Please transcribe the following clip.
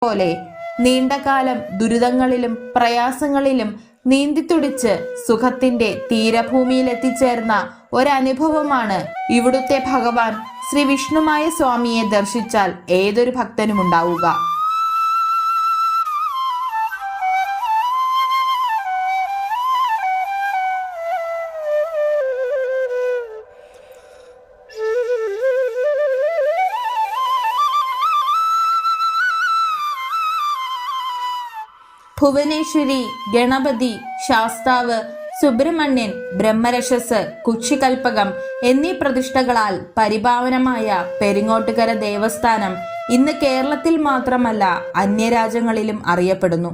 പോലെ നീണ്ടകാലം ദുരിതങ്ങളിലും പ്രയാസങ്ങളിലും നീന്തിത്തുടിച്ച് സുഖത്തിന്റെ തീരഭൂമിയിൽ എത്തിച്ചേർന്ന ഒരനുഭവമാണ് ഇവിടുത്തെ ഭഗവാൻ ശ്രീ വിഷ്ണുമായ സ്വാമിയെ ദർശിച്ചാൽ ഏതൊരു ഭക്തനും ഉണ്ടാവുക. ഭുവനേശ്വരി, ഗണപതി, ശാസ്താവ്, സുബ്രഹ്മണ്യൻ, ബ്രഹ്മരക്ഷസ്, കുക്ഷികൽപ്പകം എന്നീ പ്രതിഷ്ഠകളാൽ പരിപാവനമായ പെരിങ്ങോട്ടുകര ദേവസ്ഥാനം ഇന്ന് കേരളത്തിൽ മാത്രമല്ല അന്യരാജ്യങ്ങളിലും അറിയപ്പെടുന്നു.